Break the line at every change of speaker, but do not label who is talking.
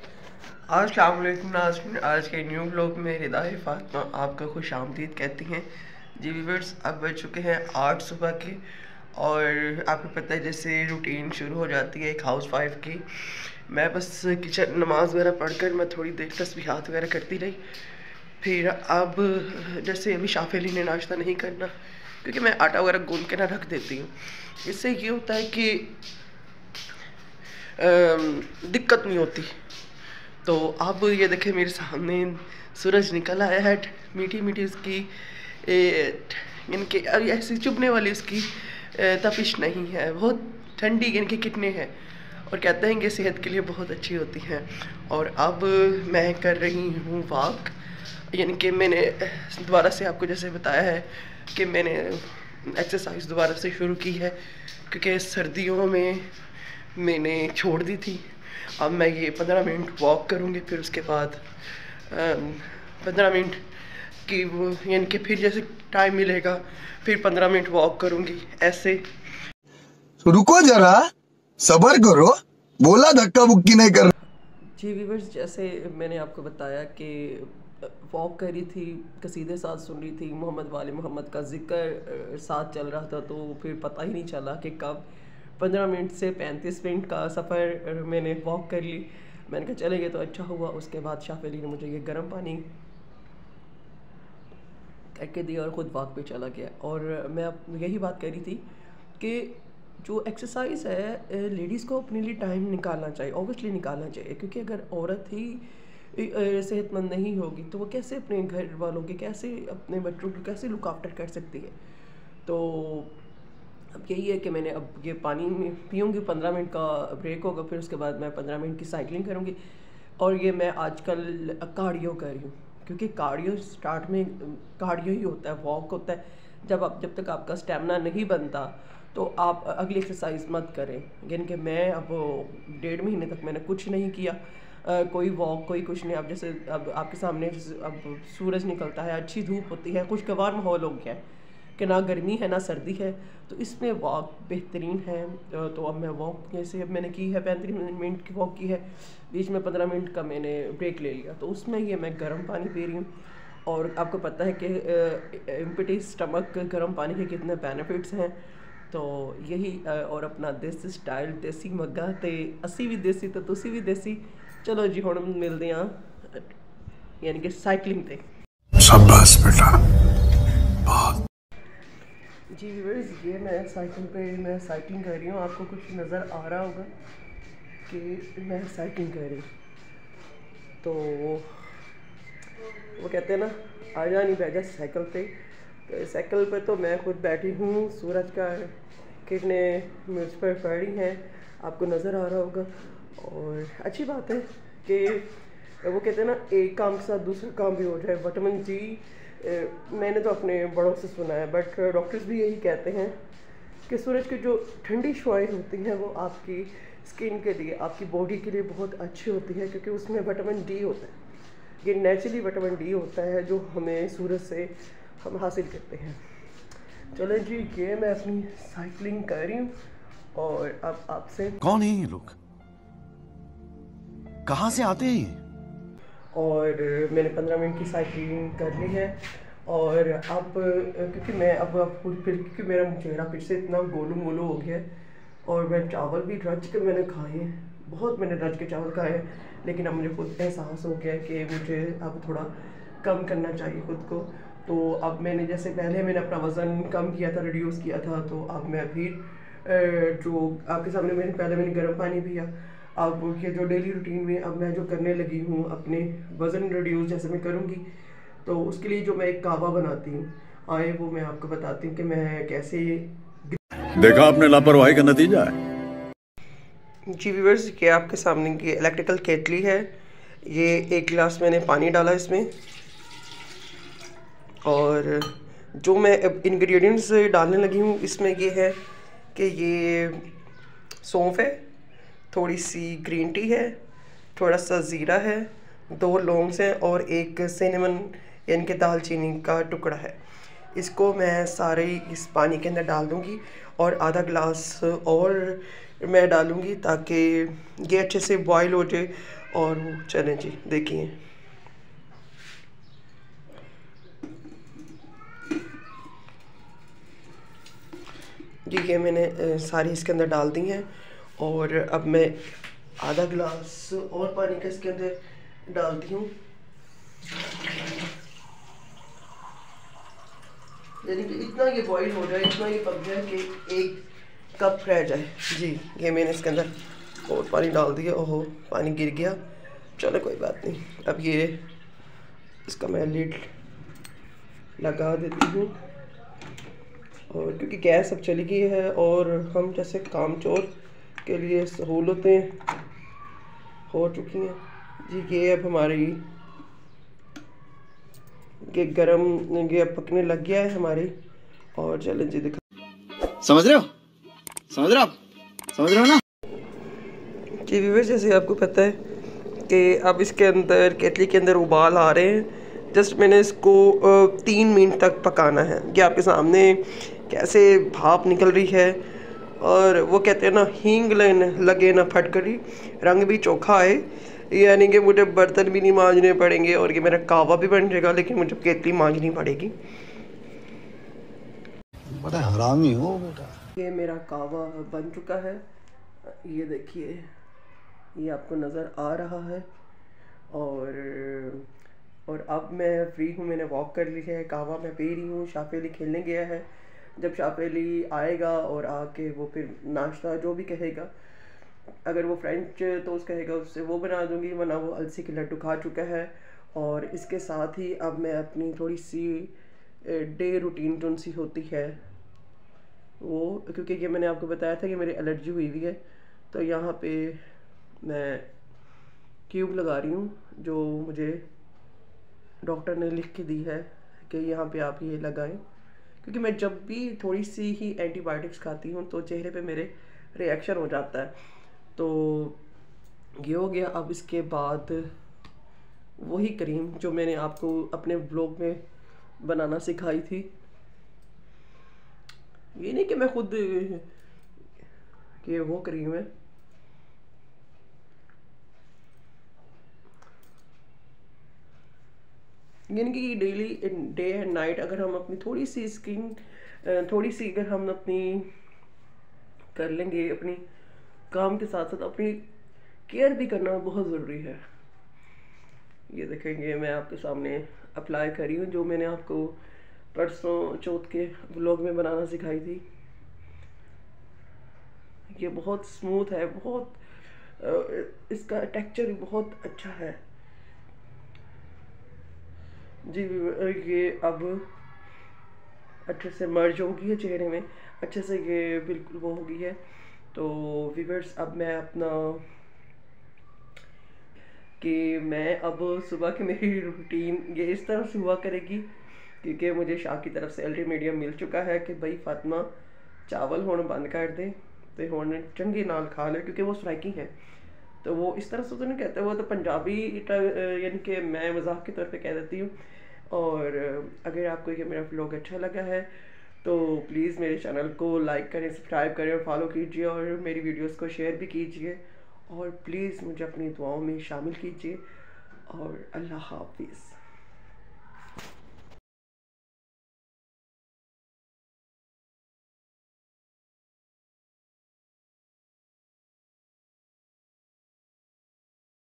अस्सलाम वालेकुम नाज़रीन, आज के न्यू व्लॉग में हिदायत फातिमा आपका खुश आमदीद कहती हैं। जी व्यूअर्स, अब बज चुके हैं 8 सुबह के और आपको पता है जैसे रूटीन शुरू हो जाती है एक हाउस वाइफ की। मैं बस किचन नमाज वगैरह पढ़कर मैं थोड़ी देर तस्बीहात वगैरह करती रही। फिर अब जैसे अभी शाफेली ने नाश्ता नहीं करना क्योंकि मैं आटा वगैरह गूंद के ना रख देती हूँ। इससे ये होता है कि दिक्कत नहीं होती। तो अब ये देखें मेरे सामने सूरज निकल आया है। मीठी मीठी उसकी इनके ऐसी चुभने वाली उसकी तपिश नहीं है, बहुत ठंडी इनकी किटने हैं और कहते हैं कि सेहत के लिए बहुत अच्छी होती हैं। और अब मैं कर रही हूँ वॉक, यानी कि मैंने दोबारा से आपको जैसे बताया है कि मैंने एक्सरसाइज दोबारा से शुरू की है क्योंकि सर्दियों में मैंने छोड़ दी थी। अब मैं ये 15 मिनट वॉक करूँगी, फिर उसके बाद 15 मिनट की वो यानी कि फिर जैसे टाइम मिलेगा फिर 15 मिनट वॉक करूँगी ऐसे।
रुको जरा, सब्र करो, बोला धक्का बुक्की नहीं कर।
जी व्यूअर्स, जैसे मैंने आपको बताया कि वॉक करी थी, कसीदे साथ सुन रही थी, मोहम्मद वाले मोहम्मद का जिक्र साथ चल रहा था, तो फिर पता ही नहीं चला कि कब 15 मिनट से 35 मिनट का सफ़र मैंने वॉक कर ली। मैंने कहा चलेंगे तो अच्छा हुआ। उसके बाद शाफेली ने मुझे ये गर्म पानी करके दिया और ख़ुद वॉक पे चला गया। और मैं अब यही बात कर रही थी कि जो एक्सरसाइज है लेडीज़ को अपने लिए टाइम निकालना चाहिए, ऑब्वियसली निकालना चाहिए, क्योंकि अगर औरत ही सेहतमंद नहीं होगी तो वो कैसे अपने घर वालों के, कैसे अपने बच्चों की कैसे लुक आफ्टर कर सकती है। तो अब यही है कि मैंने अब ये पानी में पीऊँगी, 15 मिनट का ब्रेक होगा, फिर उसके बाद मैं 15 मिनट की साइकिलिंग करूँगी। और ये मैं आजकल कार्डियो कर रही हूँ क्योंकि कार्डियो स्टार्ट में कार्डियो ही होता है, वॉक होता है। जब तक आपका स्टेमिना नहीं बनता तो आप अगली एक्सरसाइज मत करें। यानी कि मैं अब 1.5 महीने तक मैंने कुछ नहीं किया, कोई वॉक कोई कुछ नहीं। अब जैसे अब आपके सामने अब सूरज निकलता है, अच्छी धूप होती है, खुशगवार माहौल हो गया है कि ना गर्मी है ना सर्दी है, तो इसमें वॉक बेहतरीन है। तो अब मैं वॉक जैसे अब मैंने की है 35 मिनट की वॉक की है, बीच में 15 मिनट का मैंने ब्रेक ले लिया। तो उसमें ये मैं गर्म पानी पी रही हूँ और आपको पता है कि एम्प्टी स्टमक गर्म पानी के कितने बेनिफिट्स हैं। तो यही और अपना देसी स्टाइल देसी मग्गा ते असी भी देसी तो तुसी भी देसी। चलो जी हुण मिलते हैं यानी कि साइकिलिंग ते।
शाबाश बेटा, बहुत।
जी व्यूअर्स, ये मैं साइकिलिंग कर रही हूँ। आपको कुछ नज़र आ रहा होगा कि मैं साइकिलिंग कर रही हूँ। तो वो कहते हैं ना, आ जा नहीं बैठा साइकिल पे। तो साइकिल पे तो मैं खुद बैठी हूँ, सूरज का किरणें मुझ पर पड़ रही हैं, आपको नज़र आ रहा होगा। और अच्छी बात है कि वो कहते हैं ना, एक काम के साथ दूसरा काम भी हो जाए। विटामिन डी मैंने तो अपने बड़ों से सुना है, बट डॉक्टर्स भी यही कहते हैं कि सूरज की जो ठंडी शुआएं होती हैं वो आपकी स्किन के लिए, आपकी बॉडी के लिए बहुत अच्छी होती है, क्योंकि उसमें विटामिन डी होता है। ये नेचुरली विटामिन डी होता है जो हमें सूरज से हम हासिल करते हैं। चलो जी, ये मैं अपनी साइकिलिंग कर रही हूँ और अब आपसे।
कौन है ये लोग, कहाँ से आते हैं?
और मैंने 15 मिनट की साइकिलिंग कर ली है। और अब क्योंकि मैं अब फिर क्योंकि मेरा चेहरा फिर से इतना गोलू मोलू हो गया है और मैं चावल भी रज के मैंने खाए हैं, बहुत मैंने रज के चावल खाए हैं, लेकिन अब मुझे खुद एहसास हो गया है कि मुझे अब थोड़ा कम करना चाहिए खुद को। तो अब मैंने जैसे पहले मैंने अपना वज़न कम किया था, रिड्यूस किया था, तो अब मैं फिर जो आपके सामने मैंने गर्म पानी पिया। अब ये जो डेली रूटीन में अब मैं जो करने लगी हूँ अपने वज़न रिड्यूस जैसे मैं करूँगी, तो उसके लिए जो मैं एक कावा बनाती हूँ आए वो मैं आपको बताती हूँ कि मैं कैसे।
देखा आपने लापरवाही का नतीजा है।
जी व्यूअर्स, ये आपके सामने की इलेक्ट्रिकल केटली है। ये 1 गिलास मैंने पानी डाला इसमें और जो मैं अब इंग्रेडिएंट्स डालने लगी हूँ इसमें ये है कि ये सौंफ है, थोड़ी सी ग्रीन टी है, थोड़ा सा ज़ीरा है, 2 लौंग्स हैं और एक सिनेमन यानी कि दालचीनी का टुकड़ा है। इसको मैं सारे इस पानी के अंदर डाल दूँगी और आधा गिलास और मैं डालूँगी ताकि ये अच्छे से बॉयल हो जाए और वो चलें जी देखिए। जी ये मैंने सारी इसके अंदर डाल दी हैं और अब मैं आधा गिलास और पानी का इसके अंदर डालती हूँ, यानी कि इतना ये बॉईल हो जाए, इतना ये पक जाए कि एक कप रह जाए। जी ये मैंने इसके अंदर और पानी डाल दिया। ओहो पानी गिर गया, चलो कोई बात नहीं। अब ये इसका मैं लिड लगा देती हूँ, और क्योंकि गैस अब चली गई है और हम जैसे कामचोर के लिए सहूलतें हो चुकी हैं जी। ये अब हमारी ये गरम, ये अब पकने लग गया है हमारी। और चलें जी दिखा,
समझ रहे हो, समझ रहे हो आप, समझ रहे हो ना
जी व्यूअर्स। जैसे आपको पता है कि अब इसके अंदर केतली के अंदर उबाल आ रहे हैं। जस्ट मैंने इसको 3 मिनट तक पकाना है। ये आपके सामने कैसे भाप निकल रही है, और वो कहते हैं ना हींग लगे ना फटकरी, रंग भी चोखा आए, यानी कि मुझे बर्तन भी नहीं मांजने पड़ेंगे और ये मेरा कहवा भी बन जाएगा, लेकिन मुझे केतली मांजनी पड़ेगी।
बड़ा हरामी हो बेटा।
ये मेरा कहवा बन चुका है, ये देखिए, ये आपको नज़र आ रहा है। और अब मैं फ्री हूँ, मैंने वॉक कर ली है, कहवा मैं पी रही हूँ। शाफ़ी अली खेलने गया है, जब शाफ़ी अली आएगा और आके वो फिर नाश्ता जो भी कहेगा, अगर वो फ्रेंच टोस्ट कहेगा उससे वो बना दूंगी, वरना वो अलसी के लड्डू खा चुका है। और इसके साथ ही अब मैं अपनी थोड़ी सी डे रूटीन जो सी होती है वो, क्योंकि ये मैंने आपको बताया था कि मेरी एलर्जी हुई हुई है, तो यहाँ पे मैं ट्यूब लगा रही हूँ जो मुझे डॉक्टर ने लिख के दी है कि यहाँ पे आप ये लगाएं। क्योंकि मैं जब भी थोड़ी सी ही एंटीबायोटिक्स खाती हूँ तो चेहरे पे मेरे रिएक्शन हो जाता है। तो ये हो गया। अब इसके बाद वही क्रीम जो मैंने आपको अपने ब्लॉग में बनाना सिखाई थी, ये नहीं कि मैं खुद कि वो क्रीम है, यानी कि डेली डे एंड नाइट अगर हम अपनी थोड़ी सी स्किन थोड़ी सी अगर हम अपनी कर लेंगे, अपनी काम के साथ साथ अपनी केयर भी करना बहुत ज़रूरी है। ये देखेंगे मैं आपके सामने अप्लाई करी हूँ जो मैंने आपको परसों चौथ के व्लॉग में बनाना सिखाई थी। ये बहुत स्मूथ है, बहुत इसका टेक्सचर भी बहुत अच्छा है जी। ये अब अच्छे से मर्ज हो गई है चेहरे में, अच्छे से ये बिल्कुल वो हो गई है। तो व्यूअर्स अब मैं अपना कि मैं अब सुबह की मेरी रूटीन ये इस तरह से हुआ करेगी, क्योंकि मुझे शाह की तरफ से अल्टीमेडियम मिल चुका है कि भाई फातिमा चावल होना बंद कर दे तो होने चंगी नाल खा ले, क्योंकि वो स्ट्राइकी है। तो वो इस तरह से तो नहीं कहते, वो तो पंजाबी यानी कि मैं मजाक के तौर पे कह देती हूँ। और अगर आपको ये मेरा व्लॉग अच्छा लगा है तो प्लीज़ मेरे चैनल को लाइक करें, सब्सक्राइब करें और फॉलो कीजिए, और मेरी वीडियोस को शेयर भी कीजिए, और प्लीज़ मुझे अपनी दुआओं में शामिल कीजिए। और अल्लाह हाफिज़।